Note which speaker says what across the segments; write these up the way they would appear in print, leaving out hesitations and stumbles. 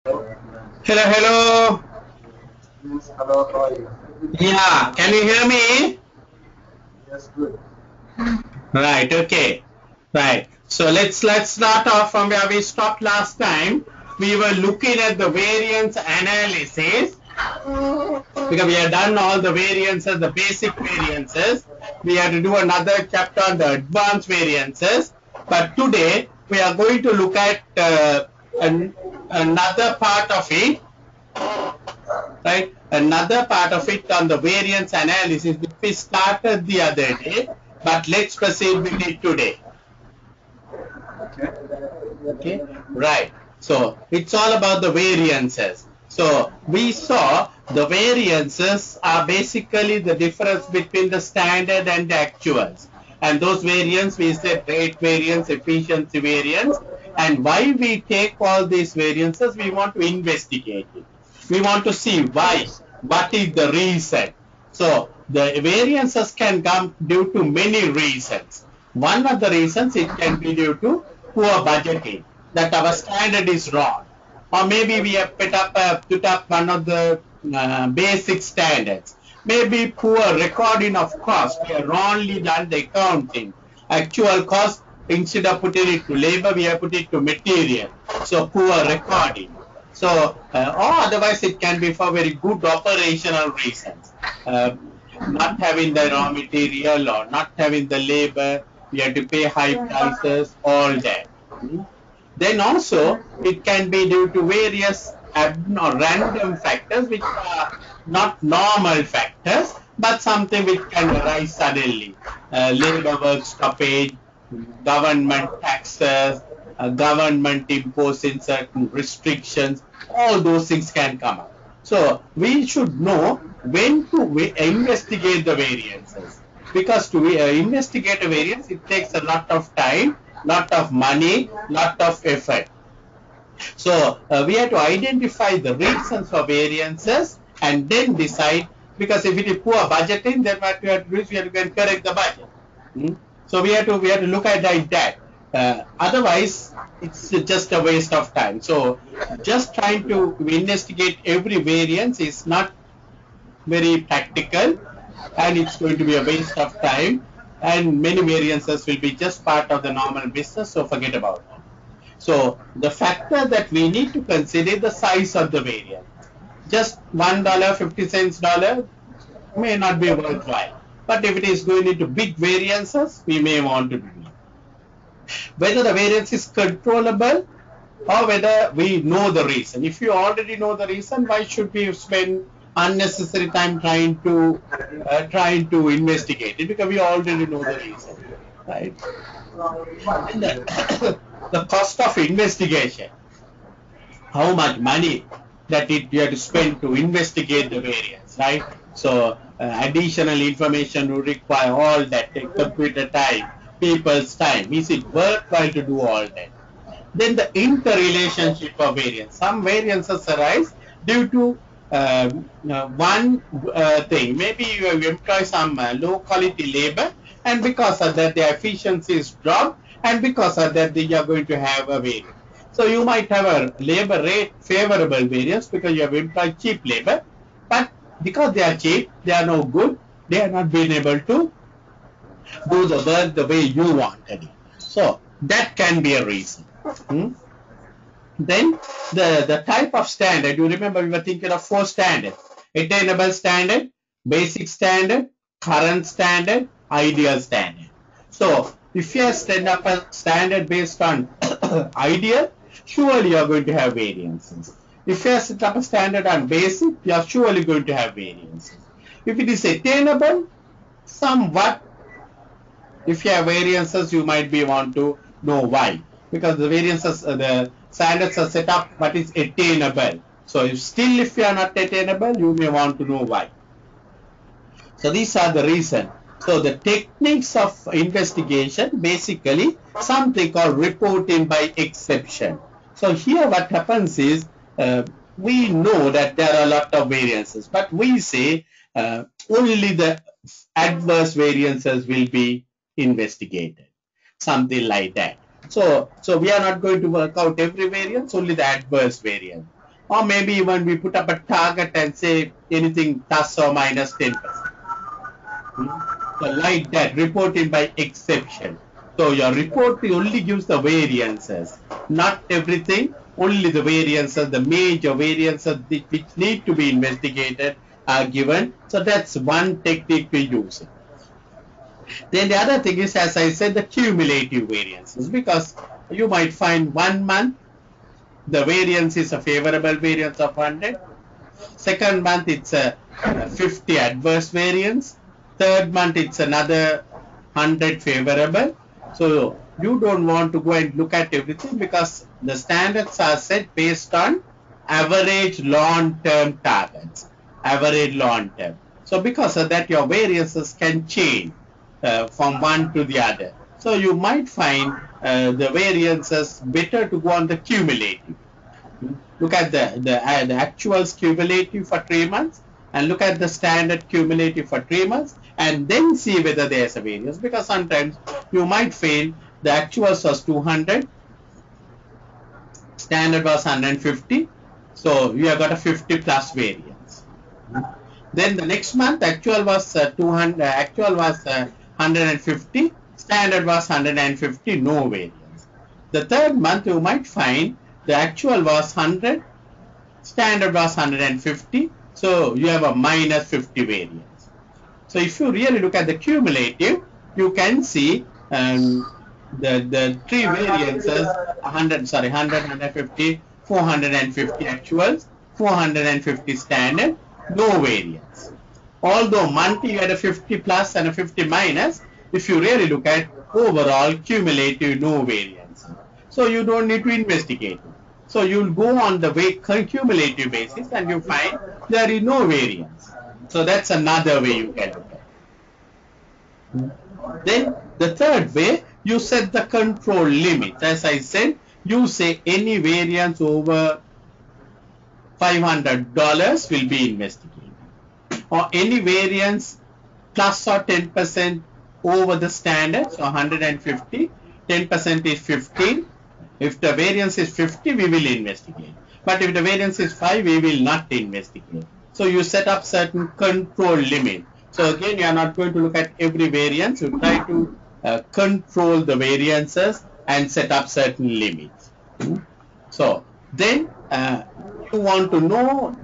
Speaker 1: Hello, hello.
Speaker 2: Yes, hello, how are you?
Speaker 1: Yeah, can you hear me?
Speaker 2: Yes, good.
Speaker 1: Right, okay. Right. So let's start off from where we stopped last time. We were looking at the variance analysis because we have done all the variances, the basic variances. We have to do another chapter on the advanced variances. But today we are going to look at another part of it, right? Another part of it on the variance analysis which we started the other day, but let's proceed with it today.
Speaker 2: Okay.
Speaker 1: Okay, right. So it's all about the variances. So we saw the variances are basically the difference between the standard and the actuals. And those variance we said rate variance, efficiency variance. And why we take all these variances, we want to investigate it. We want to see why,
Speaker 2: Yes.
Speaker 1: what is the reason. So the variances can come due to many reasons. One of the reasons it can be due to poor budgeting, that our standard is wrong, or maybe we have put up one of the basic standards. Maybe poor recording of cost. We have wrongly done the accounting. Actual cost, instead of putting it to labor, we have put it to material. So poor recording. So, or otherwise it can be for very good operational reasons. Uh, Not having the raw material or not having the labor, we have to pay high prices, all that. Hmm. Then also it can be due to various random factors which are not normal factors, but something which can arise suddenly. Labor work stoppage, government taxes, government imposing certain restrictions, all those things can come up. So we should know when to investigate the variances, because to investigate a variance, it takes a lot of time, lot of money, lot of effort. So we have to identify the reasons for variances and then decide, because if it is poor budgeting, then what we have to do is we have to go and correct the budget. Hmm? So we have to look at it like that. Otherwise, it's just a waste of time. So just trying to investigate every variance is not very practical, and it's going to be a waste of time, and many variances will be just part of the normal business, so forget about it. So the factor that we need to consider is the size of the variance. Just $1.50 dollar may not be worthwhile, but if it is going into big variances, we may want to do it. Whether the variance is controllable or whether we know the reason. If you already know the reason, why should we spend unnecessary time trying to investigate it, because we already know the reason, right? And the cost of investigation, how much money that you have to spend to investigate the variance, right? So additional information will require all that, take computer time, people's time. Is it worthwhile to do all that? Then the interrelationship of variance. Some variances arise due to one thing. Maybe you employ some low quality labor, and because of that, the efficiency is dropped, and because of that, you are going to have a variance. So you might have a labor rate favorable variance because you have employed cheap labor, but because they are cheap, they are no good. They are not being able to do the work the way you wanted it. So that can be a reason. Hmm? Then the type of standard, you remember we were thinking of four standards: attainable standard, basic standard, current standard, ideal standard. So if you stand up a standard based on ideal, surely you are going to have variances. If you set up a standard on basic, you are surely going to have variances. If it is attainable, somewhat, if you have variances, you might be want to know why, because the variances, the standards are set up, but it's attainable. So if you are not attainable, you may want to know why. So these are the reason. So the techniques of investigation, basically something called reporting by exception. So here what happens is, we know that there are a lot of variances, but we say only the adverse variances will be investigated, something like that. So we are not going to work out every variance, only the adverse variance. or maybe even we put up a target and say anything plus or minus 10%. So like that, reporting by exception. So your report only gives the variances, not everything, only the variances, the major variances which need to be investigated are given. So that's one technique we use. Then the other thing is, as I said, the cumulative variances, because you might find 1 month the variance is a favorable variance of 100. Second month it's a 50 adverse variance. Third month it's another 100 favorable. So you don't want to go and look at everything, because the standards are set based on average long-term targets, average long-term. So because of that, your variances can change from one to the other. So you might find the variances better to go on the cumulative. Look at the actuals cumulative for 3 months and look at the standard cumulative for 3 months, and then see whether there's a variance, because sometimes you might fail. The actuals was 200, standard was 150, so you have got a 50 plus variance. Then the next month actual was 200, actual was 150, standard was 150, no variance. The third month you might find the actual was 100, standard was 150, so you have a minus 50 variance. So if you really look at the cumulative, you can see the three variances, 100, 150, 450 actuals, 450 standard, no variance. Although monthly you had a 50 plus and a 50 minus, if you really look at overall cumulative, no variance. So you don't need to investigate. So you'll go on the cumulative basis and you find there is no variance. So that's another way you can look at it. Then the third way, you set the control limit. As I said, you say any variance over $500 will be investigated, or any variance plus or 10% over the standard. So 150, 10% is 15. If the variance is 50, we will investigate. But if the variance is 5, we will not investigate. So you set up certain control limit. So again, you are not going to look at every variance. You try to control the variances and set up certain limits. So then you want to know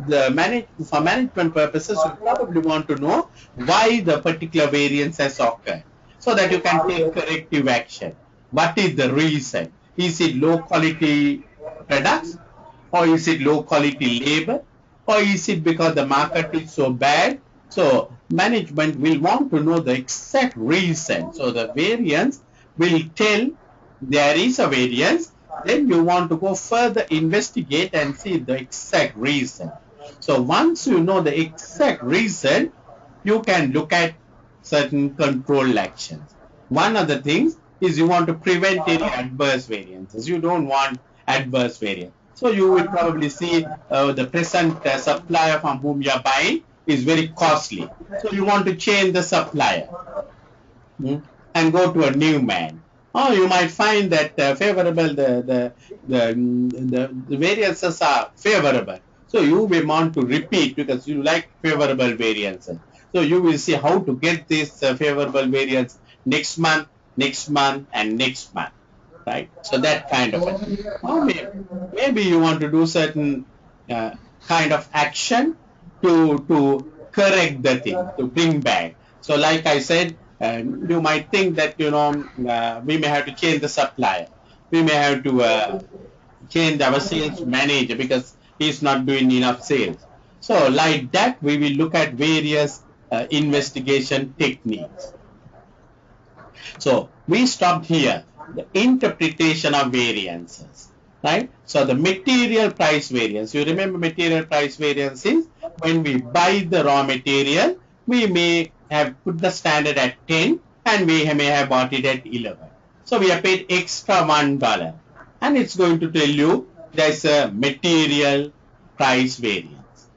Speaker 1: for management purposes, you probably want to know why the particular variance has occurred, so that you can take corrective action. What is the reason? Is it low quality products, or is it low quality labor, or is it because the market is so bad? So management will want to know the exact reason. So the variance will tell there is a variance. Then you want to go further investigate and see the exact reason. So once you know the exact reason, you can look at certain control actions. One of the things is you want to prevent any adverse variances. You don't want adverse variance. So you will probably see the present supplier from whom you are buying is very costly. So you want to change the supplier and go to a new man. Or you might find that favorable, the variances are favorable. So you will want to repeat because you like favorable variances. So you will see how to get this favorable variance next month, and next month, right? So that kind of a thing. Or maybe you want to do certain kind of action to correct the thing, to bring back. So like I said, you might think that, we may have to change the supplier. We may have to change our sales manager because he's not doing enough sales. So like that, we will look at various investigation techniques. So we stopped here, the interpretation of variances, right? So the material price variance, you remember material price variance is when we buy the raw material, we may have put the standard at 10 and we may have bought it at 11. So we have paid extra $1 and it's going to tell you there's a material price variance.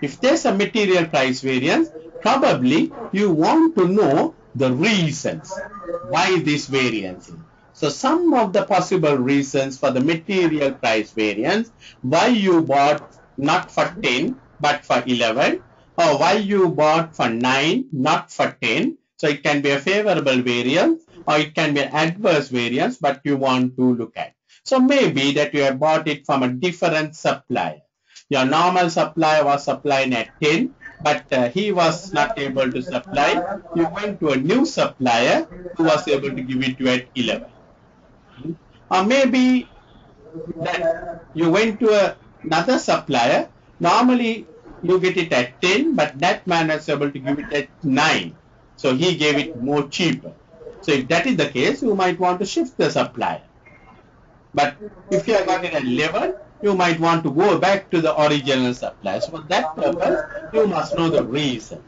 Speaker 1: If there's a material price variance, probably you want to know the reasons why this variance is. So some of the possible reasons for the material price variance, why you bought not for 10 but for 11, or why you bought for 9 not for 10. So it can be a favorable variance or it can be an adverse variance, but you want to look at. So maybe that you have bought it from a different supplier. Your normal supplier was supplying at 10, but he was not able to supply. You went to a new supplier who was able to give it to you at 11. Or maybe that you went to another supplier. Normally you get it at 10, but that man was able to give it at 9. So he gave it more cheaper. So if that is the case, you might want to shift the supplier. But if you have got it at 11, you might want to go back to the original supplier. So for that purpose, you must know the reason.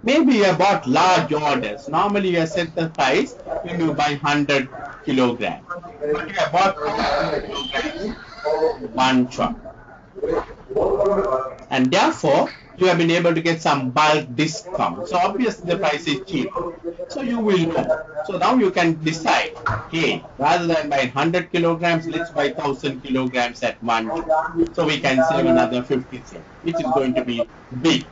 Speaker 1: Maybe you have bought large orders. Normally you have set the price when you buy 100 kilograms. But you have bought 1,000 kilograms one shot. And therefore, you have been able to get some bulk discount. So obviously the price is cheap. So you will know. So now you can decide, hey, rather than buy 100 kilograms, let's buy 1,000 kilograms at one shot. So we can save another 50 cents, which is going to be big.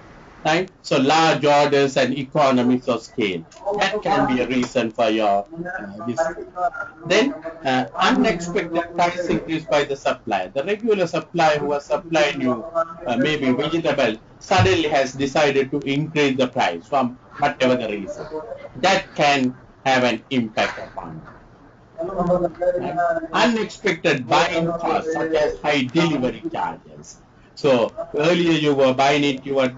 Speaker 1: Right? So large orders and economies of scale. That can be a reason for your this. Then unexpected price increase by the supplier. The regular supplier who was supplying you maybe vegetable suddenly has decided to increase the price from whatever the reason. That can have an impact upon you. Right? Unexpected buying costs such as high delivery charges. So earlier you were buying it, you were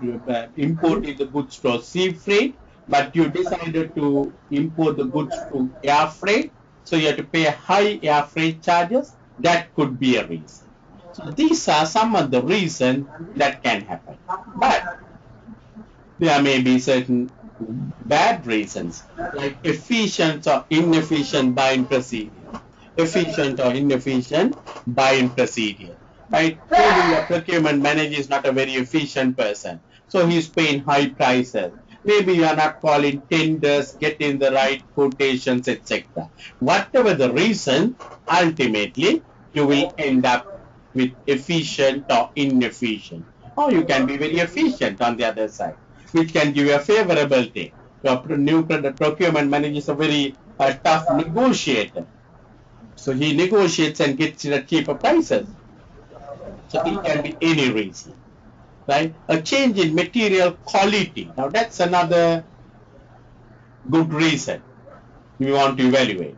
Speaker 1: importing the goods through sea freight, but you decided to import the goods through air freight. So you have to pay high air freight charges. That could be a reason. So these are some of the reasons that can happen. But there may be certain bad reasons like efficient or inefficient buying procedure. Efficient or inefficient buying procedure. Right? Maybe your procurement manager is not a very efficient person. So he's paying high prices. Maybe you are not calling tenders, getting the right quotations, etc. Whatever the reason, ultimately you will end up with efficient or inefficient. Or you can be very efficient on the other side, which can give you a favorable thing. Your new procurement manager is a very tough negotiator. So he negotiates and gets it at cheaper prices. So it can be any reason, right? A change in material quality. Now that's another good reason we want to evaluate.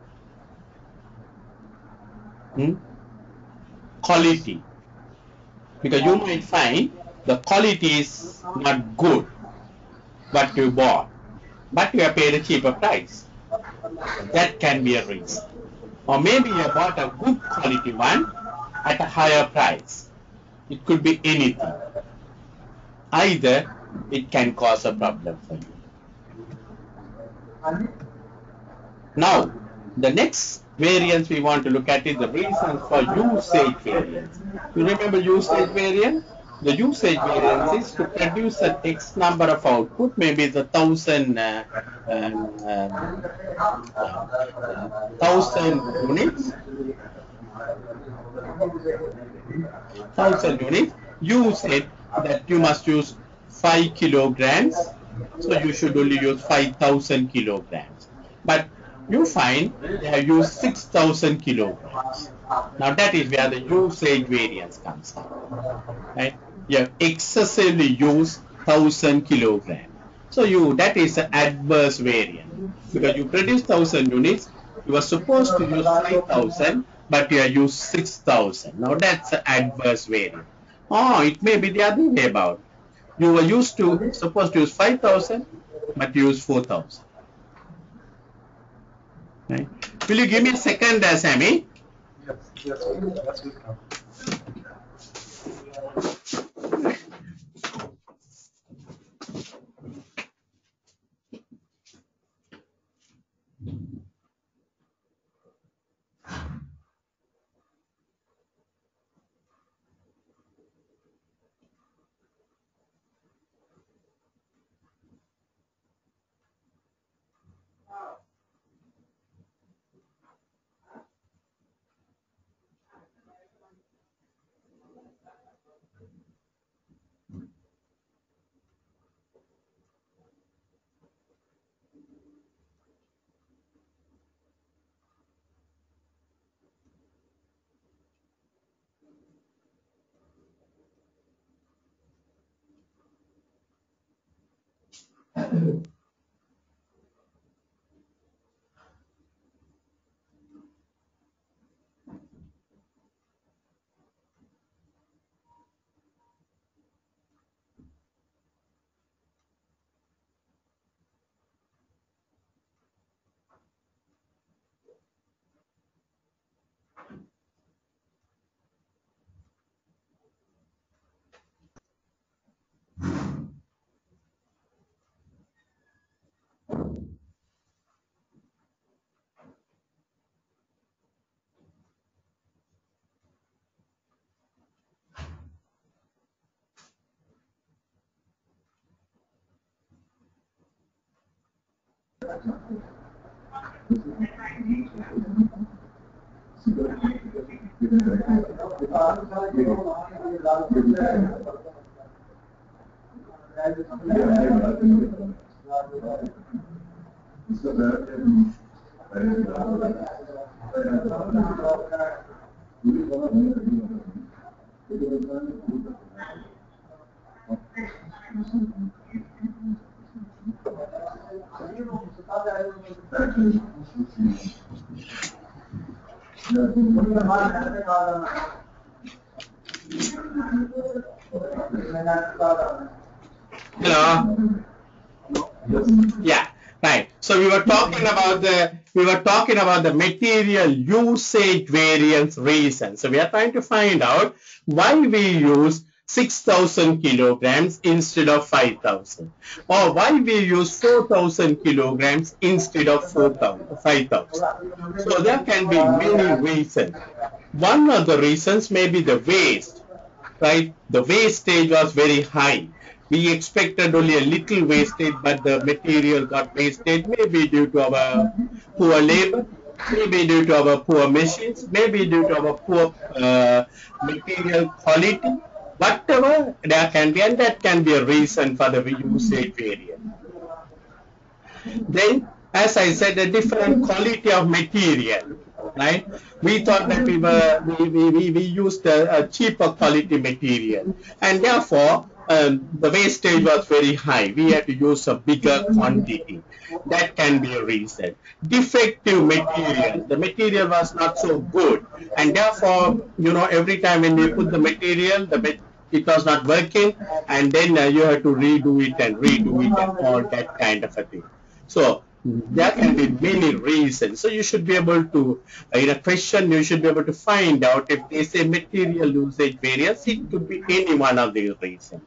Speaker 1: Quality. Because you might find the quality is not good what you bought, but you have paid a cheaper price. That can be a reason. Or maybe you bought a good quality one at a higher price. It could be anything. Either it can cause a problem for you. Now, the next variance we want to look at is the reasons for usage variance. You remember usage variance? The usage variance is to produce an X number of output, maybe the 1,000 units. 1,000 units. You said that you must use 5 kilograms, so you should only use 5,000 kilograms. But you find they have used 6,000 kilograms. Now that is where the usage variance comes in. Right? You have excessively used 1,000 kilograms. So that is an adverse variance because you produce 1,000 units, you were supposed to use 5,000, but you have used 6,000. Now that's an adverse variance. Oh, it may be the other way about. You were supposed to use 5,000, but you use 4,000. Right? Will you give me a second, Sami?
Speaker 2: Yes, yes.
Speaker 1: Hello. Yeah, right. So we were talking about the material usage variance reason. So we are trying to find out why we use 6,000 kilograms instead of 5,000, or why we use 4,000 kilograms instead of 4,000, 5,000. So there can be many reasons. One of the reasons may be the waste, right? The wastage was very high. We expected only a little wastage, but the material got wasted, maybe due to our poor labor, maybe due to our poor machines, maybe due to our poor material quality, whatever there can be, and that can be a reason for the usage variance. Then, as I said, a different quality of material, right? We thought that we used a cheaper quality material, and therefore the wastage was very high. We had to use a bigger quantity. That can be a reason. Defective material. The material was not so good, and therefore, every time when we put the material, it was not working, and then you have to redo it and all that kind of a thing. So there can be many reasons. So you should be able to, in a question, you should be able to find out if they say material usage variance, it could be any one of these reasons.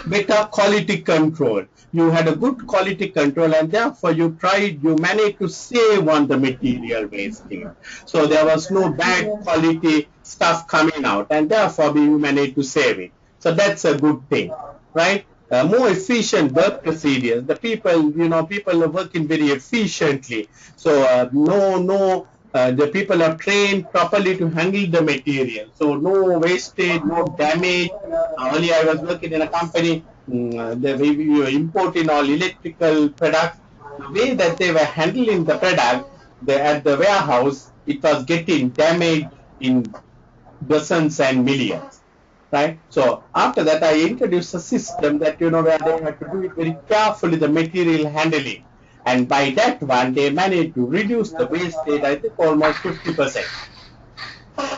Speaker 1: Better quality control. You had a good quality control, and therefore you managed to save on the material wastage. So there was no bad quality stuff coming out, and therefore you managed to save it. So that's a good thing, right? More efficient work procedures. The people are working very efficiently. So the people are trained properly to handle the material. So no wastage, no damage. Earlier I was working in a company, we were importing all electrical products. The way that they were handling the product at the warehouse, it was getting damaged in dozens and millions, right? So after that, I introduced a system that, where they had to do it very carefully, the material handling. And by that one, they managed to reduce the wastage, I think almost 50%.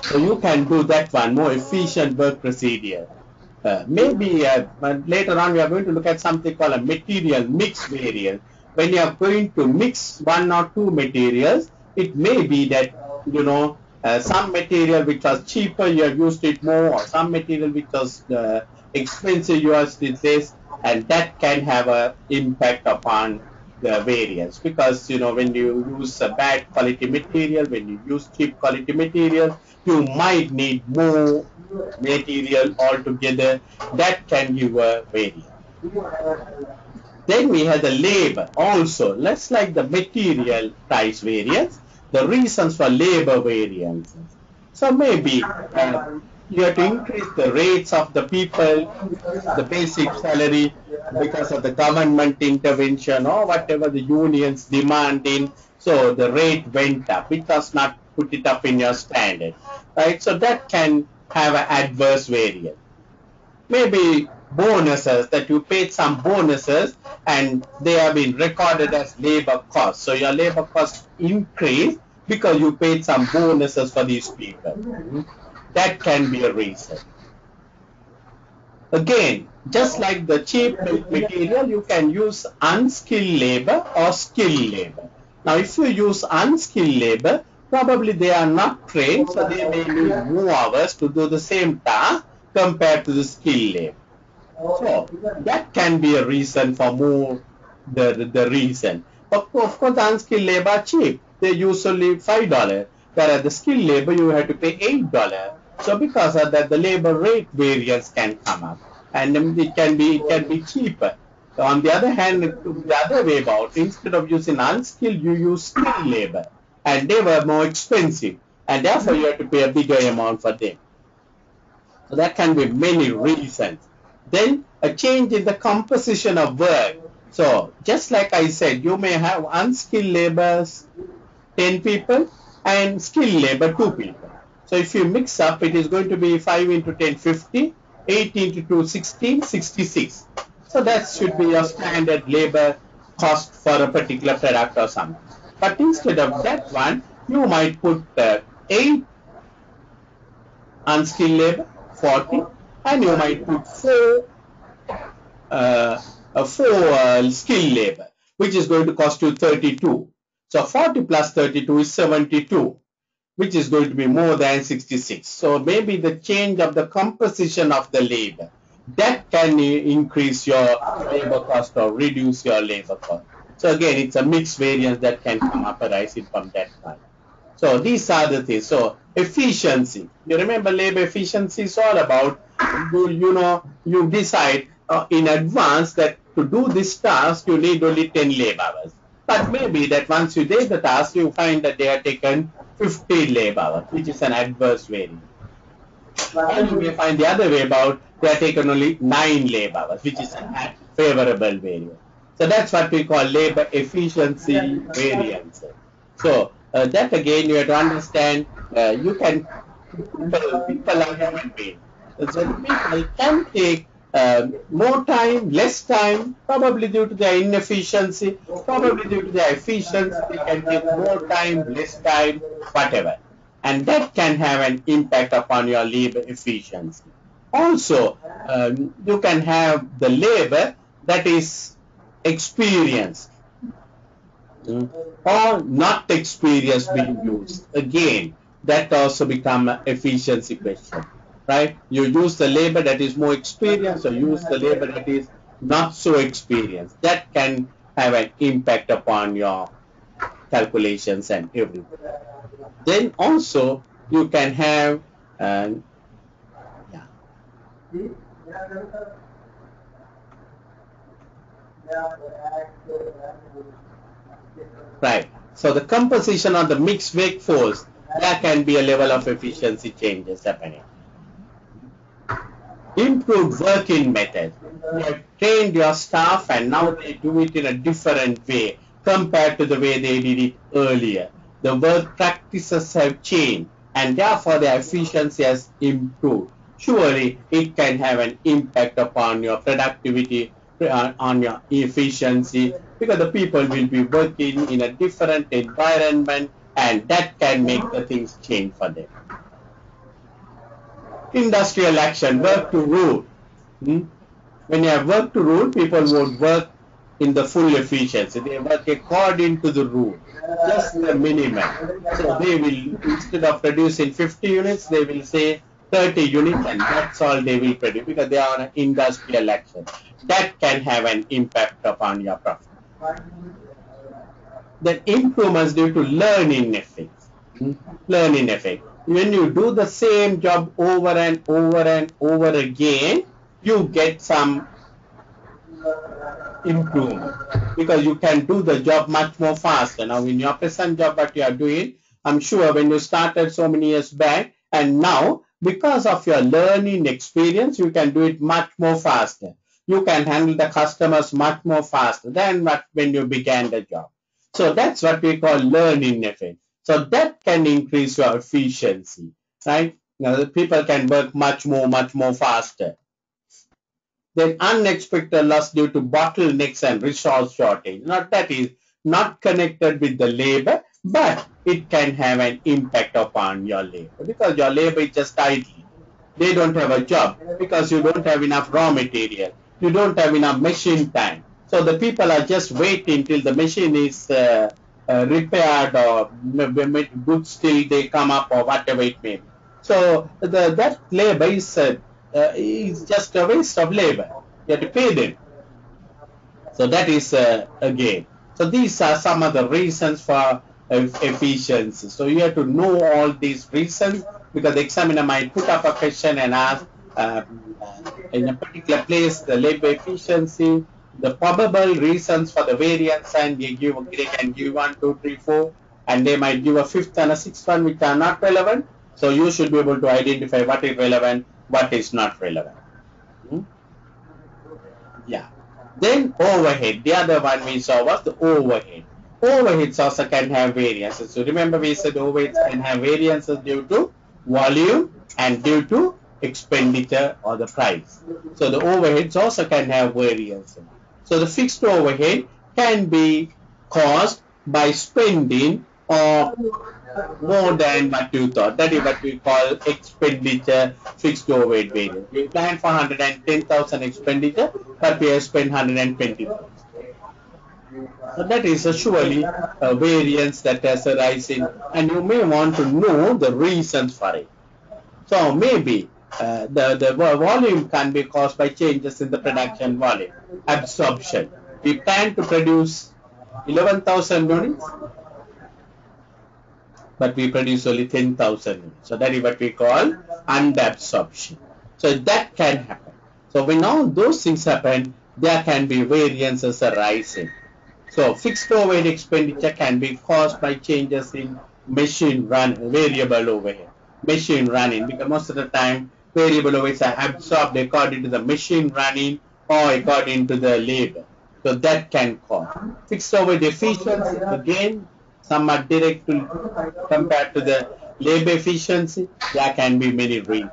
Speaker 1: So you can do that one, more efficient work procedure. But later on, we are going to look at something called a material mix variance. When you are going to mix one or two materials, it may be that, some material which was cheaper, you have used it more, or some material which was expensive, you have used it less, and that can have an impact upon the variance, because when you use a bad quality material, when you use cheap quality material, you might need more material altogether. That can give a variance. Then we have the labor also. Let's like the material price variance, the reasons for labor variances. So maybe you have to increase the rates of the people, the basic salary, because of the government intervention or whatever the unions demanding. So the rate went up. It does not put it up in your standard, right? So that can have an adverse variance. Maybe bonuses, that you paid some bonuses and they have been recorded as labor costs. So your labor costs increase because you paid some bonuses for these people. That can be a reason. Again, just like the cheap milk material, you can use unskilled labor or skilled labor. Now, if you use unskilled labor, probably they are not trained, so they may need more hours to do the same task compared to the skilled labor. So that can be a reason for more the reason. Of course, the unskilled labor are cheap. They usually $5, whereas the skilled labor you have to pay $8. So because of that, the labor rate variance can come up, and it can be cheaper. So on the other hand, the other way about, instead of using unskilled, you use skilled labor, and they were more expensive, and therefore you have to pay a bigger amount for them. So that can be many reasons. Then a change in the composition of work. So just like I said, you may have unskilled laborers, 10 people, and skilled labor, 2 people. So if you mix up, it is going to be 5 into 10, 50, 8 into 2, 16, 66. So that should be your standard labor cost for a particular product or something. But instead of that one, you might put 8 unskilled labor, 40, and you might put 4 skilled labor, which is going to cost you 32. So 40 plus 32 is 72, which is going to be more than 66. So maybe the change of the composition of the labor, that can increase your labor cost or reduce your labor cost. So again, it's a mixed variance that can come up arising from that time. So these are the things. So efficiency. You remember labor efficiency is all about you decide in advance that to do this task you need only 10 labor hours. But maybe that once you do the task you find that they are taken 15 labor hours, which is an adverse variance. And you may find the other way about they are taken only 9 labor hours, which is a favorable variance. So that's what we call labor efficiency variance. So that again you have to understand. You can people are human beings. So people can take more time, less time, probably due to their inefficiency, probably due to their efficiency. They can take more time, less time, whatever, and that can have an impact upon your labor efficiency. Also, you can have the labor that is experienced or not experienced being used. Again, that also become an efficiency question, right? You use the labor that is more experienced or use the labor that is not so experienced. That can have an impact upon your calculations and everything. Then also you can have yeah, right. So the composition of the mixed workforce, there can be a level of efficiency changes happening. Improved working methods. You have trained your staff and now they do it in a different way compared to the way they did it earlier. The work practices have changed and therefore the efficiency has improved. Surely it can have an impact upon your productivity, on your efficiency, because the people will be working in a different environment and that can make the things change for them. Industrial action, work to rule. When you have work to rule, people would work in the full efficiency. They work according to the rule, just the minimum. So they will, instead of producing 50 units, they will say 30 units and that's all they will produce because they are on an industrial action. That can have an impact upon your profit. Then improvements due to learning effects. Learning effect. When you do the same job over and over and over again, you get some improvement because you can do the job much more faster. Now, in your present job, what you are doing, I'm sure when you started so many years back, and now because of your learning experience, you can do it much more faster. You can handle the customers much more faster than when you began the job. So that's what we call learning effect. So that can increase your efficiency, right? Now, the people can work much more faster. Then unexpected loss due to bottlenecks and resource shortage. Now that is not connected with the labor, but it can have an impact upon your labor because your labor is just idle. They don't have a job because you don't have enough raw material. You don't have enough machine time. So the people are just waiting till the machine is repaired or goods till they come up or whatever it may be. So that labor is just a waste of labor. You have to pay them. So that is again. So these are some of the reasons for efficiency. So you have to know all these reasons because the examiner might put up a question and ask in a particular place the labor efficiency, the probable reasons for the variance, and they can give 1, 2, 3, 4, and they might give a fifth and a sixth one which are not relevant. So you should be able to identify what is relevant, what is not relevant. Yeah. Then overhead. The other one we saw was the overhead. Overheads also can have variances. So remember we said overheads can have variances due to volume and due to expenditure or the price. So the overheads also can have variances. So the fixed overhead can be caused by spending or more than what you thought. That is what we call expenditure fixed overhead variance. We plan for 110,000 expenditure, but we have spent 120,000. So that is surely a variance that has arisen, and you may want to know the reasons for it. So maybe the volume can be caused by changes in the production volume, absorption. We plan to produce 11,000 units, but we produce only 10,000 units. So that is what we call underabsorption. So that can happen. So when all those things happen, there can be variances arising. So fixed overhead expenditure can be caused by changes in machine run, variable overhead, machine running, because most of the time variable overheads are absorbed according to the machine running or according to the labor. So that can cause fixed overhead efficiency. Again, some are direct compared to the labor efficiency. There can be many reasons.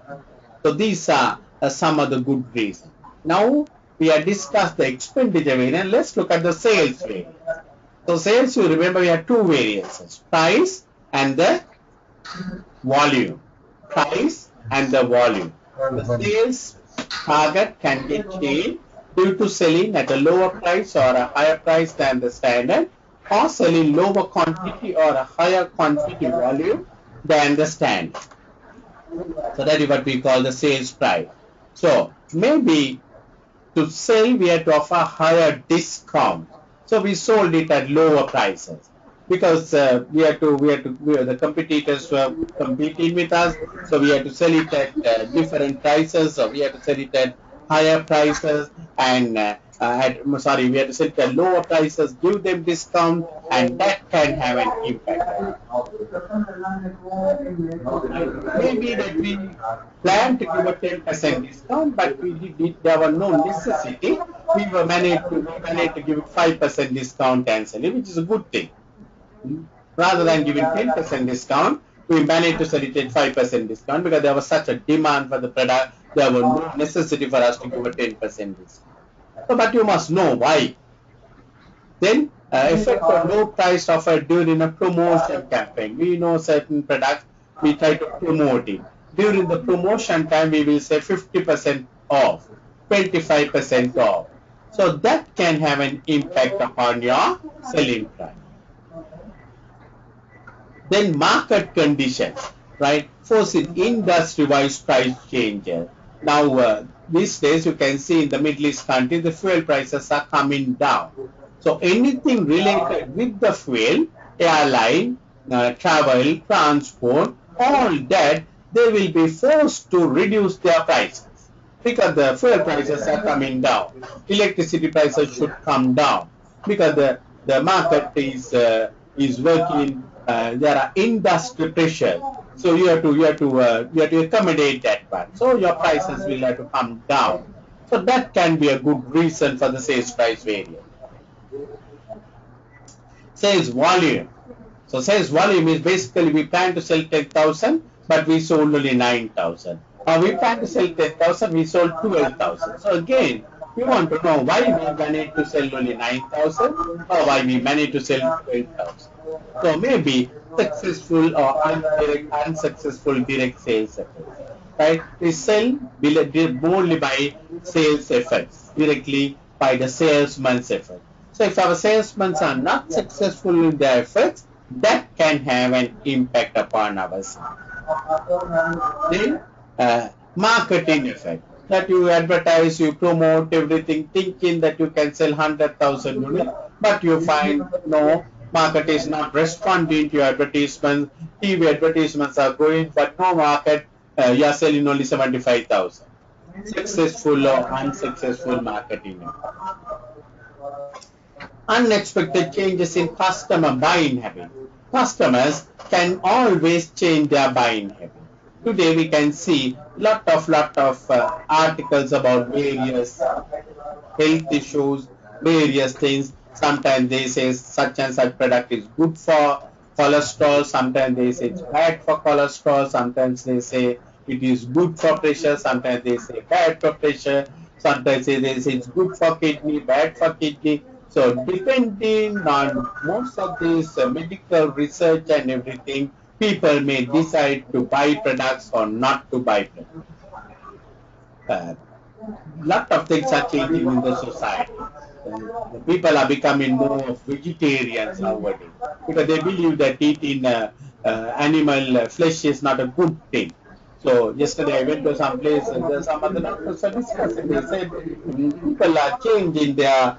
Speaker 1: So these are some of the good reasons. Now we have discussed the expenditure variance. Let's look at the sales variance. So sales, you remember we have two variances, price and the volume. Price and the volume. The sales target can get changed due to selling at a lower price or a higher price than the standard, or selling lower quantity or a higher quantity volume than the standard. So that is what we call the sales price. So maybe to sell we had to offer higher discount. So we sold it at lower prices because the competitors were competing with us. So we had to sell it at different prices. So we had to sell it at higher prices and we had to sell it at lower prices, give them discount, and that can have an impact. Maybe that we planned to give a 10% discount, but there was no necessity. We managed to give it 5% discount and sell it, which is a good thing. Rather than giving 10% discount, we managed to sell it at 5% discount because there was such a demand for the product. There was no necessity for us to give a 10% discount. So, but you must know why. Then effect of low price offer during a promotion campaign. We know certain products, we try to promote it. During the promotion time, we will say 50% off, 25% off. So that can have an impact upon your selling price. Then market conditions, right? Forcing industry-wise price changes. Now, these days you can see in the Middle East countries, the fuel prices are coming down. So anything related with the fuel, airline, travel, transport, all that, they will be forced to reduce their prices because the fuel prices are coming down. Electricity prices should come down because the market is working. There are industry pressure, so you have to accommodate that one. So your prices will have to come down. So that can be a good reason for the sales price variance. Sales volume. So sales volume is basically we plan to sell 10,000, but we sold only 9,000. Or we plan to sell 10,000, we sold 12,000. So again, You want to know why we managed to sell only 9,000 or why we managed to sell 12,000. So maybe successful or unsuccessful direct sales efforts. Right? We sell only by sales efforts, directly by the salesman's effort. So if our salesmen are not successful in their efforts, that can have an impact upon our sales. Then marketing effect, that you advertise, you promote everything thinking that you can sell 100,000 units, but you find no, market is not responding to your advertisement. TV advertisements are going, but no market, you are selling only 75,000. Successful or unsuccessful marketing. Unexpected changes in customer buying habit. Customers can always change their buying habit. Today we can see lot of articles about various health issues, various things. Sometimes they say such and such product is good for cholesterol. Sometimes they say it's bad for cholesterol. Sometimes they say it is good for pressure. Sometimes they say bad for pressure. Sometimes they say it's good for kidney, bad for kidney. So depending on most of these medical research and everything, people may decide to buy products or not to buy products. Lot of things are changing in the society. The people are becoming more of vegetarians nowadays because they believe that eating animal flesh is not a good thing. So yesterday I went to some place and there some other doctors are discussing. They said people are changing their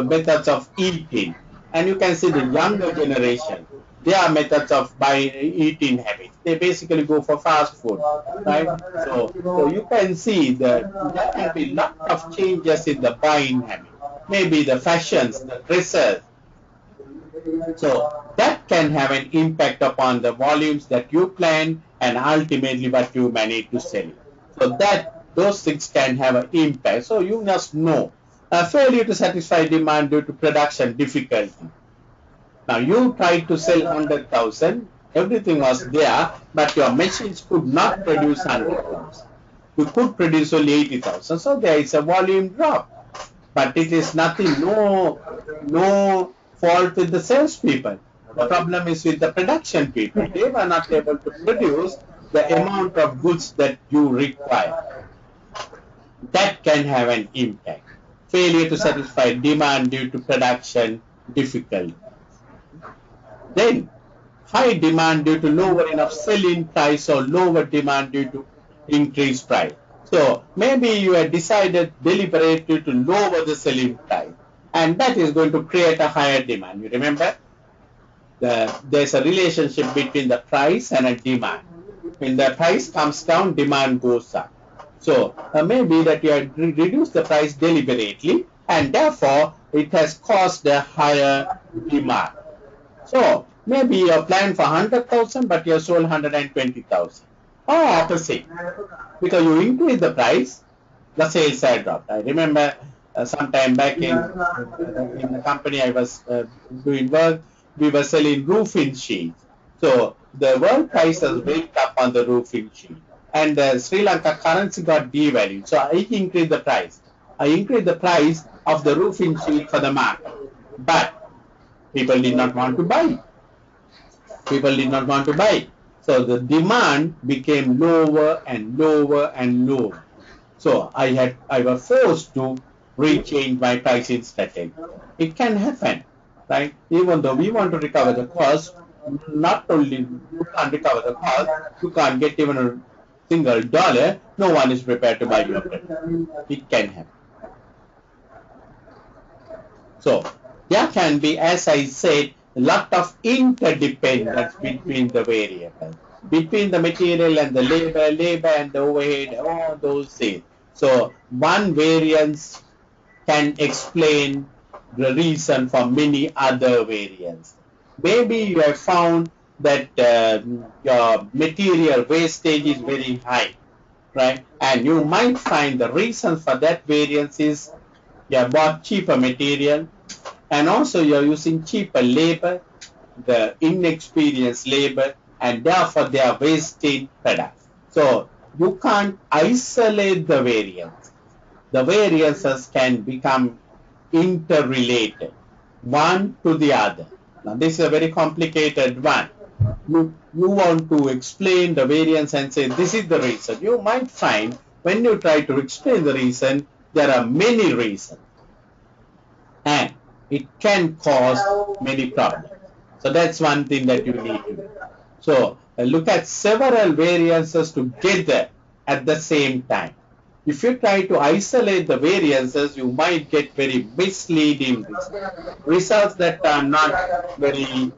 Speaker 1: methods of eating, and you can see the younger generation. Their methods of eating habits. They basically go for fast food, right? So you can see that there can be lot of changes in the buying habit. Maybe the fashions, the dresses. So that can have an impact upon the volumes that you plan and ultimately what you manage to sell. So that those things can have an impact. So you must know failure to satisfy demand due to production difficulty. Now you tried to sell 100,000, everything was there, but your machines could not produce 100,000. You could produce only 80,000. So there is a volume drop. But it is nothing, no fault with the salespeople. The problem is with the production people. They were not able to produce the amount of goods that you require. That can have an impact. Failure to satisfy demand due to production difficulty. Then high demand due to lower enough selling price or lower demand due to increased price. So maybe you have decided deliberately to lower the selling price, and that is going to create a higher demand. You remember, there's a relationship between the price and a demand. When the price comes down, demand goes up. So maybe that you have reduced the price deliberately, and therefore it has caused a higher demand. So maybe you planned for 100,000, but you sold 120,000. Or opposite, because you increase the price, the sales had dropped. I remember some time back in the company I was doing work, we were selling roofing sheets. So the world prices went up on the roofing sheet, and the Sri Lanka currency got devalued. So I increased the price. I increased the price of the roofing sheet for the market, but people did not want to buy. People did not want to buy. So the demand became lower and lower and lower. So I was forced to rechange my pricing strategy. It can happen, right? Even though we want to recover the cost, not only you can't recover the cost, you can't get even a single dollar. No one is prepared to buy your product. It can happen. So there can be, as I said, a lot of interdependence between the variables, between the material and the labor and the overhead, all those things. So one variance can explain the reason for many other variants. Maybe you have found that your material wastage is very high, right? And you might find the reason for that variance is you have bought cheaper material, and also you're using cheaper labor, the inexperienced labor, and therefore they are wasting products. So you can't isolate the variance. the variances can become interrelated, one to the other. Now, this is a very complicated one. You want to explain the variance and say this is the reason. You might find when you try to explain the reason, there are many reasons and it can cause many problems. So that's one thing that you need to do. So look at several variances together at the same time. If you try to isolate the variances, you might get very misleading results that are not very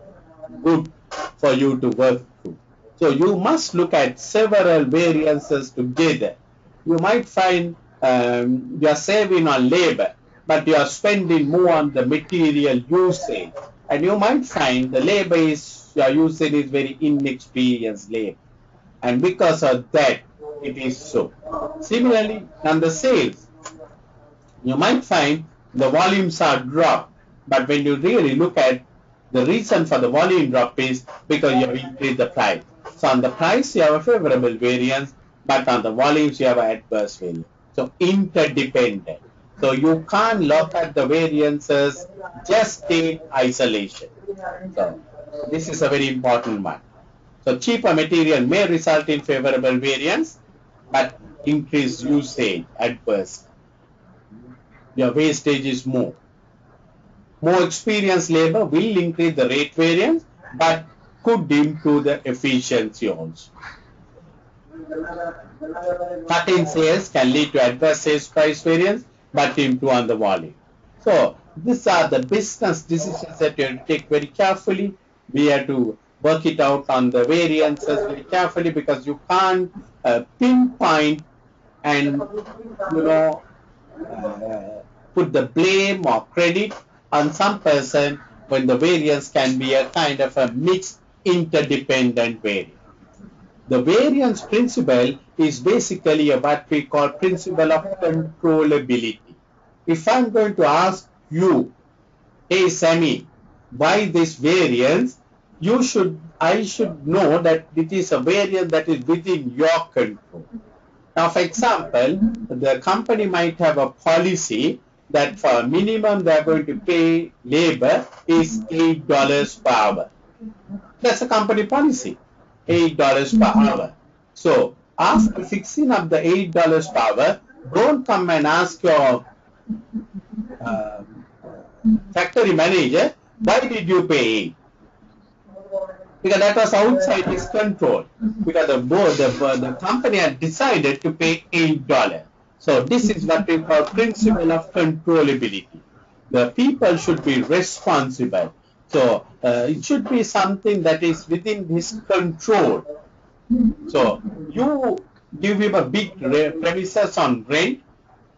Speaker 1: good for you to work through. So you must look at several variances together. You might find you are saving on labor, but you are spending more on the material usage. And you might find the labor you are using is very inexperienced labor. And because of that, it is so. Similarly, on the sales, you might find the volumes are dropped, but when you really look at the reason for the volume drop is because you have increased the price. So on the price you have a favorable variance, but on the volumes you have an adverse variance. So interdependent. So you can't look at the variances just in isolation. So this is a very important one. So cheaper material may result in favorable variance, but increased usage adverse. Your wastage is more. More experienced labor will increase the rate variance, but could improve the efficiency also. Cut in sales can lead to adverse sales price variance, but improve on the volume. So these are the business decisions that you have to take very carefully. We have to work it out on the variances very carefully because you can't pinpoint and put the blame or credit on some person when the variance can be a kind of a mixed interdependent variance. The variance principle is basically what we call principle of controllability. If I'm going to ask you, hey Sami, why this variance, I should know that it is a variance that is within your control. Now, for example, the company might have a policy that for minimum they are going to pay labor is $8 per hour. That's a company policy, $8 per hour. So after fixing up the $8 per hour, don't come and ask your factory manager, why did you pay 8? Because that was outside his control. Because the company had decided to pay $8. So this is what we call principle of controllability. The people should be responsible. So it should be something that is within his control. So you give him a big premises on rent,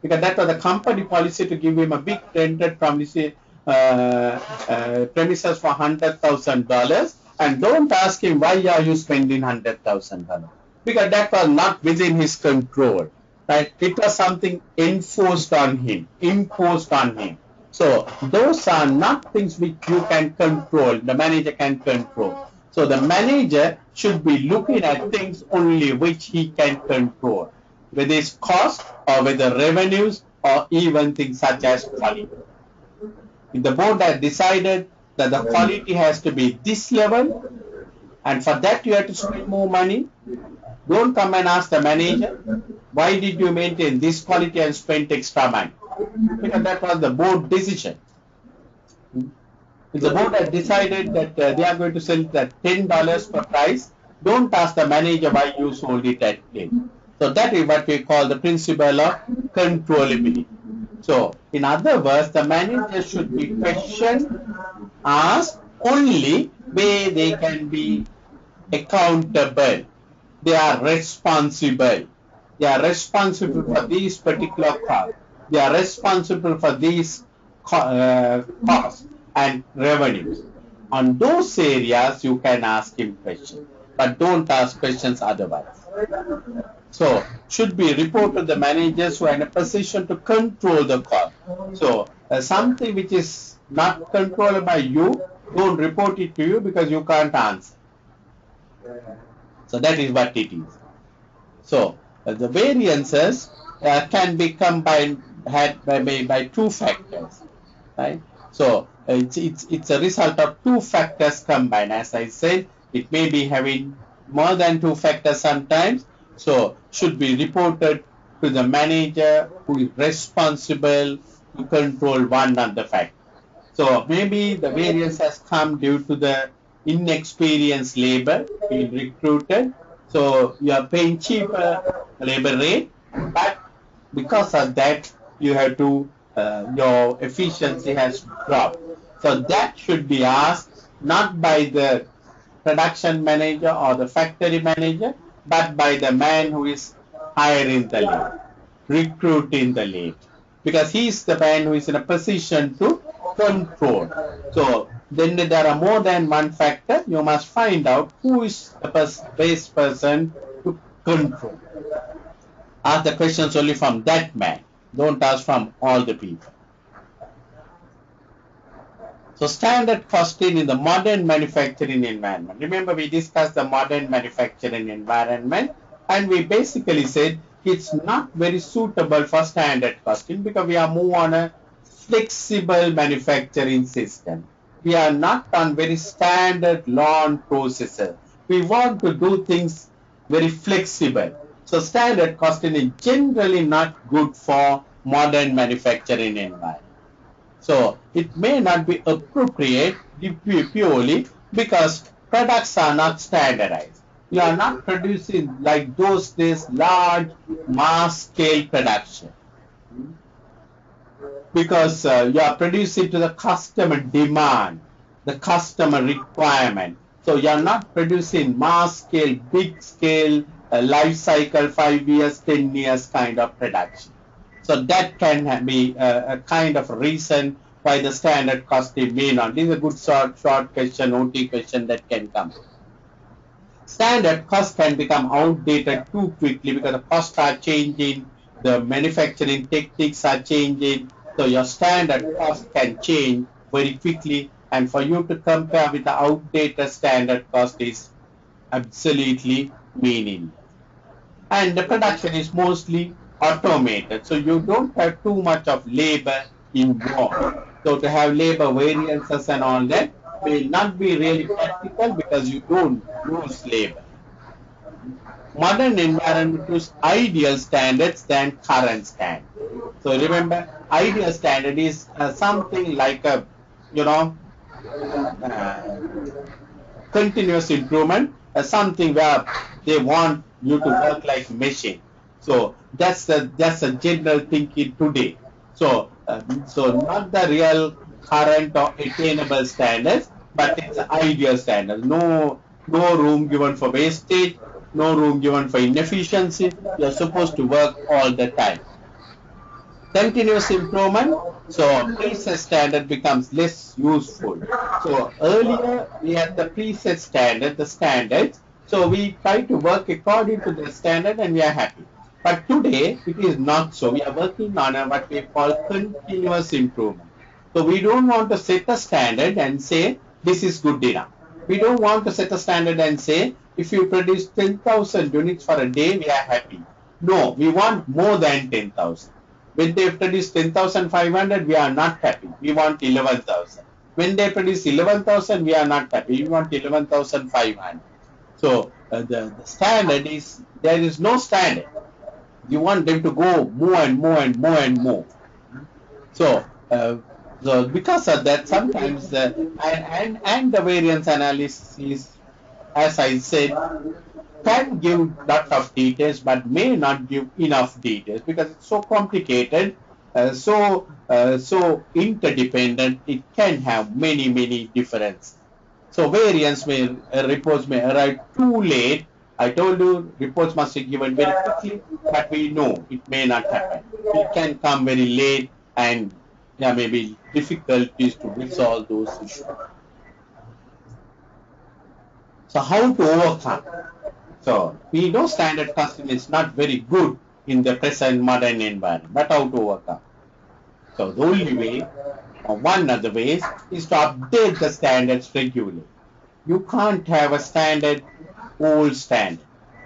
Speaker 1: because that was the company policy to give him a big rented premises for $100,000, and don't ask him why are you spending $100,000, because that was not within his control. Right? It was something enforced on him, imposed on him. So those are not things which you can control, the manager can control. So the manager should be looking at things only which he can control, whether it's cost or whether revenues or even things such as quality. If the board has decided that the quality has to be this level, and for that you have to spend more money, don't come and ask the manager, why did you maintain this quality and spend extra money? Because that was the board decision. If the board has decided that they are going to sell it at $10 per price, don't ask the manager why you sold it at 10. So that is what we call the principle of controllability. So in other words, the manager should be questioned, asked only where they can be accountable. They are responsible. They are responsible for these particular costs. They are responsible for these costs and revenues. On those areas, you can ask him questions, but don't ask questions otherwise. So, should be report to the managers who are in a position to control the cost. So, something which is not controlled by you, don't report it to you because you can't answer. So, that is what it is. So, the variances can be combined had by two factors, right? So it's a result of two factors combined. As I said, it may be having more than two factors sometimes. So should be reported to the manager who is responsible to control one of the factors. So maybe the variance has come due to the inexperienced labor being recruited. So you are paying cheaper labor rate, but because of that, you have to your efficiency has dropped. So that should be asked not by the production manager or the factory manager, but by the man who is hiring the labor, recruiting the labor, because he is the man who is in a position to control. So then there are more than one factor. You must find out who is the best person to control. Ask the questions only from that man. Don't ask from all the people. So standard costing in the modern manufacturing environment. Remember, we discussed the modern manufacturing environment, and we basically said it's not very suitable for standard costing because we are more on a flexible manufacturing system. We are not on very standard lawn processes. We want to do things very flexible. So standard costing is generally not good for modern manufacturing environment. So it may not be appropriate purely because products are not standardized. You are not producing like those days large mass scale production because you are producing to the customer demand, the customer requirement. So you are not producing mass scale, big scale, life cycle 5 years, 10 years kind of production. So that can be a kind of reason why the standard costing may not. This is a good short question, OT question that can come. Standard cost can become outdated too quickly because the costs are changing, the manufacturing techniques are changing, so your standard cost can change very quickly, and for you to compare with the outdated standard cost is absolutely meaningless. And the production is mostly automated, so you don't have too much of labor involved. So to have labor variances and all that will not be really practical because you don't use labor. Modern environment use ideal standards than current standard. So remember, ideal standard is something like a, you know, uh, continuous improvement, something where they want you to work like machine. So that's a general thinking today. So not the real current or attainable standards, but it's ideal standards. No room given for wastage, no room given for inefficiency. You're supposed to work all the time. Continuous improvement, so preset standard becomes less useful. So earlier we had the preset standard, the standards, so we try to work according to the standard and we are happy. But today it is not so. We are working on what we call continuous improvement. So we don't want to set a standard and say this is good enough. We don't want to set a standard and say if you produce 10,000 units for a day we are happy. No, we want more than 10,000. When they produce 10,500, we are not happy. We want 11,000. When they produce 11,000, we are not happy. We want 11,500. So the standard is, there is no standard. You want them to go more and more and more and more. So, so because of that, sometimes and the variance analysis, as I said, can give lot of details but may not give enough details because it's so complicated, so interdependent. It can have many differences. So variance may reports may arrive too late. I told you reports must be given very quickly, but we know it may not happen. It can come very late, and there may be difficulties to resolve those issues. So how to overcome? So we know standard costing is not very good in the present modern environment, but how to overcome? So the only way, or one of the ways, is to update the standards regularly. You can't have a standard, old standard.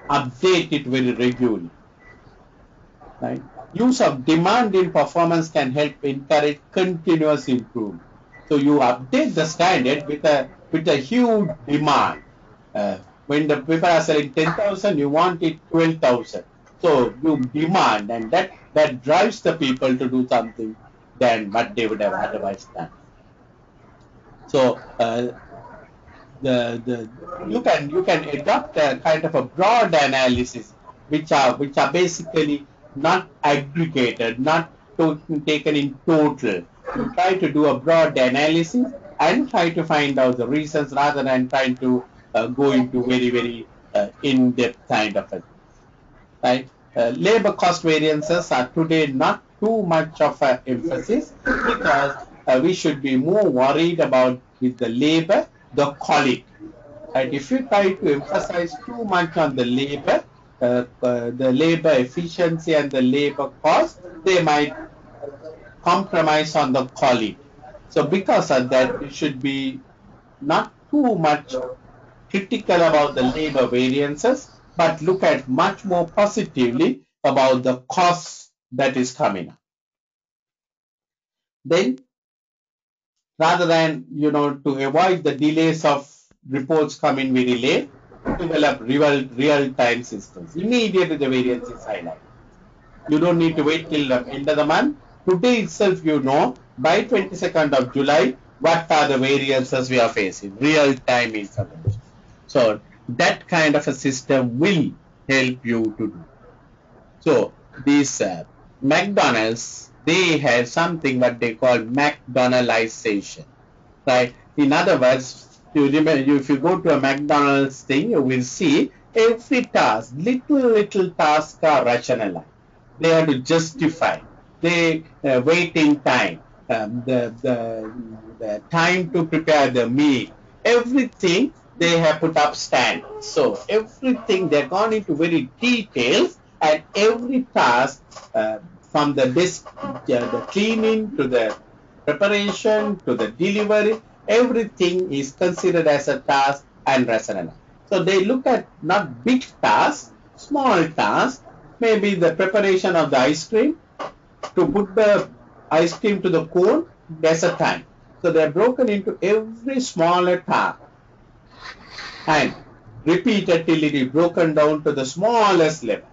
Speaker 1: Update it very regularly. Right? Use of demand in performance can help encourage continuous improvement. So you update the standard with a huge demand. When the people are selling 10,000, you want it 12,000. So you demand, and that drives the people to do something than what they would have otherwise done. So the you can adopt a kind of a broad analysis, which are basically not aggregated, not taken in total. You try to do a broad analysis and try to find out the reasons rather than trying to go into very in-depth kind of a thing. Right? Labor cost variances are today not too much of an emphasis because we should be more worried about with the labor, the quality. Right? If you try to emphasize too much on the labor efficiency and the labor cost, they might compromise on the quality. So because of that, we should be not too much critical about the labor variances, but look at much more positively about the cost that is coming up. Then, rather than to avoid the delays of reports coming very late, develop real-time systems. Immediately the variance is highlighted. You don't need to wait till the end of the month. Today itself, by 22nd of July, what are the variances we are facing? Real-time information. So that kind of a system will help you to do. So these McDonald's, they have something what they call McDonaldization, right? In other words, you remember, if you go to a McDonald's thing, you will see every task, little tasks are rationalized. They have to justify. They waiting time, the time to prepare the meal, everything they have put up standards. So everything they've gone into very details, and every task from the the cleaning to the preparation to the delivery, everything is considered as a task and rationalized. So they look at not big tasks, small tasks, maybe the preparation of the ice cream. To put the ice cream to the cone, there's a time. So they're broken into every smaller task and repeated till it is broken down to the smallest level.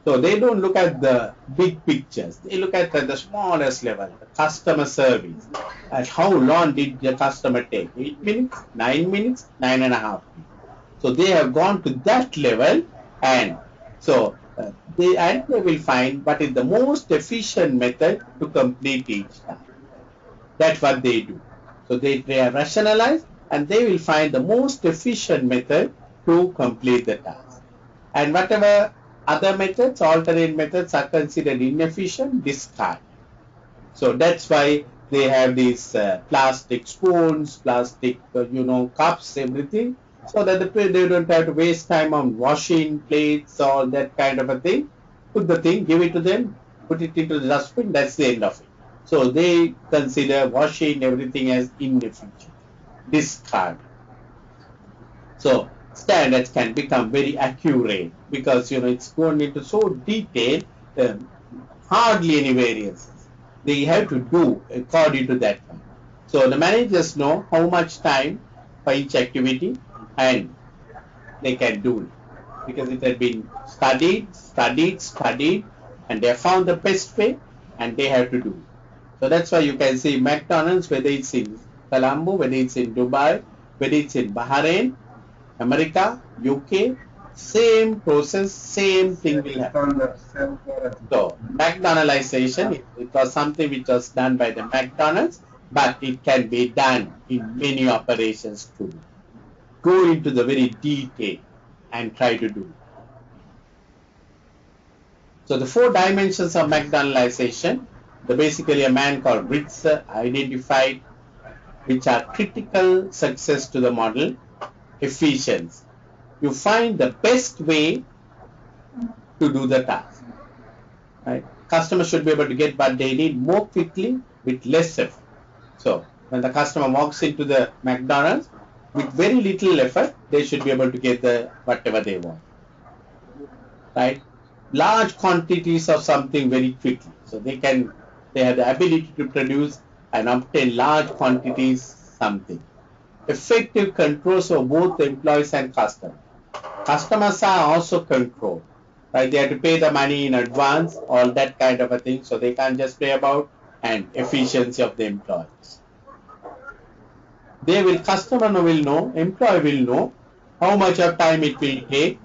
Speaker 1: So they don't look at the big pictures. They look at the smallest level, the customer service. And how long did the customer take? 8 minutes, 9 minutes, 9.5 minutes. So they have gone to that level, and so they will find what is the most efficient method to complete each task. That's what they do. So they are rationalized, and they will find the most efficient method to complete the task. And whatever other methods, alternate methods are considered inefficient, discard. So that's why they have these plastic spoons, plastic, cups, everything, so that they don't have to waste time on washing plates or that kind of a thing. Put the thing, give it to them, put it into the dustbin, that's the end of it. So they consider washing everything as inefficient, discard. So standards can become very accurate because it's going into so detail, hardly any variances. They have to do according to that one. So the managers know how much time for each activity, and they can do it because it has been studied, and they have found the best way, and they have to do it. So that's why you can see McDonald's, whether it's in Colombo, whether it's in Dubai, whether it's in Bahrain, America, UK, same process, same thing will happen. So McDonaldization, it was something which was done by the McDonald's, but it can be done in many operations too. Go into the very detail and try to do it. So the 4 dimensions of McDonaldization, basically a man called Ritzer identified, which are critical success to the model. Efficiency. You find the best way to do the task. Right? Customers should be able to get what they need more quickly with less effort. So when the customer walks into the McDonald's, with very little effort, they should be able to get whatever they want. Right? large quantities of something very quickly. So they have the ability to produce and obtain large quantities something. Effective controls of both employees and customers. Customers are also controlled. Right? They have to pay the money in advance, all that kind of a thing. So they can't just pay about and efficiency of the employees. Customer will know, employee will know how much of time it will take,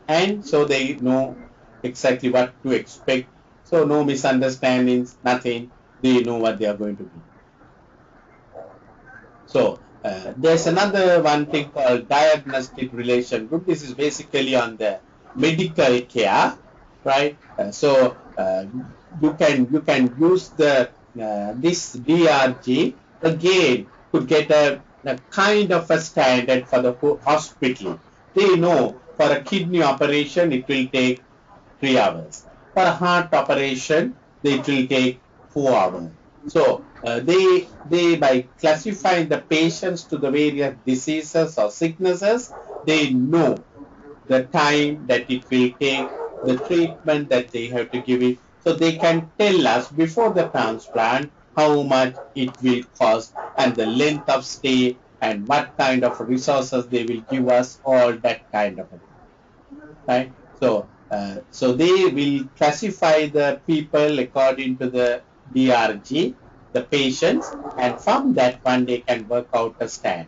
Speaker 1: and so they know exactly what to expect. So no misunderstandings, nothing. They know what they are going to do. So there's another one thing called diagnostic relation group. This is basically on the medical care, right? You can use the this DRG again to get a kind of a standard for the hospital. They know for a kidney operation it will take 3 hours. For a heart operation, it will take 4 hours. So they by classifying the patients to the various diseases or sicknesses, they know the time that it will take, the treatment that they have to give it. So they can tell us before the transplant how much it will cost and the length of stay and what kind of resources they will give us, all that kind of a thing. Right? So they will classify the people according to the DRG, the patients, and from that one they can work out a stand.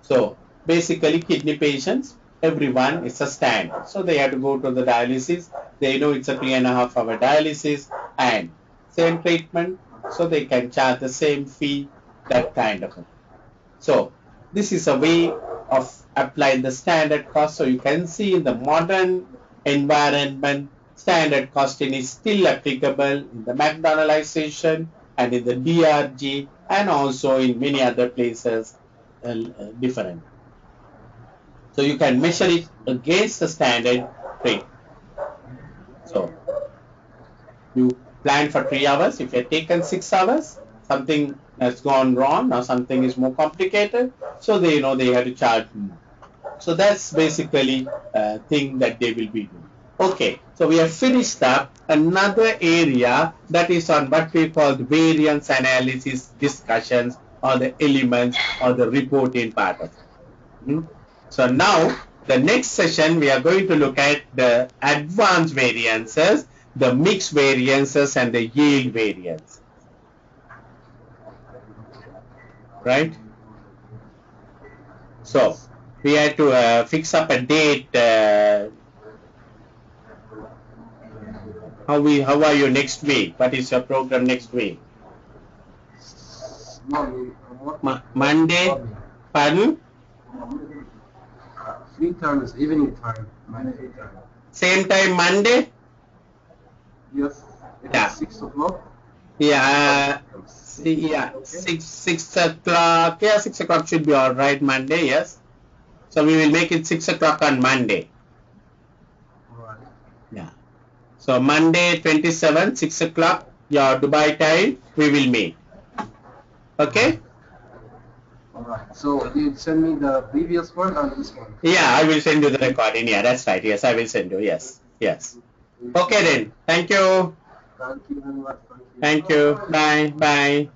Speaker 1: So basically, kidney patients, everyone is a stand. So they have to go to the dialysis. They know it's a 3.5 hour dialysis and same treatment, so they can charge the same fee, that kind of a thing. So this is a way of applying the standard cost. So you can see in the modern environment, standard costing is still applicable in the McDonaldization and in the DRG and also in many other places different. So you can measure it against the standard rate. So you plan for 3 hours. If you've taken 6 hours, something has gone wrong or something is more complicated, so they know they have to charge more. So that's basically a thing that they will be doing. Okay, so we have finished up another area that is on what we call the variance analysis discussions or the elements or the reporting part of it. So now the next session we are going to look at the advanced variances, the mixed variances and the yield variance. Right? So we had to fix up a date. How are you next week? What is your program next week?
Speaker 2: Morning.
Speaker 1: Monday? Pardon?
Speaker 2: Free time is evening time. My free time.
Speaker 1: Same time Monday?
Speaker 2: Yes.
Speaker 1: Yeah.
Speaker 2: 6 o'clock.
Speaker 1: Yeah. Yeah.
Speaker 2: Okay.
Speaker 1: 6 o'clock. Yeah, 6 o'clock should be all right Monday. Yes. So we will make it 6 o'clock on Monday.
Speaker 2: Alright.
Speaker 1: Yeah. So Monday 27, 6 o'clock, your Dubai time, we will meet. Okay?
Speaker 2: Alright. So you send me the previous one and this one.
Speaker 1: Yeah, I will send you the recording. Yeah, that's right. Yes, I will send you. Yes. Yes. Okay then. Thank you.
Speaker 2: Thank you very much.
Speaker 1: Thank you. Bye. Bye.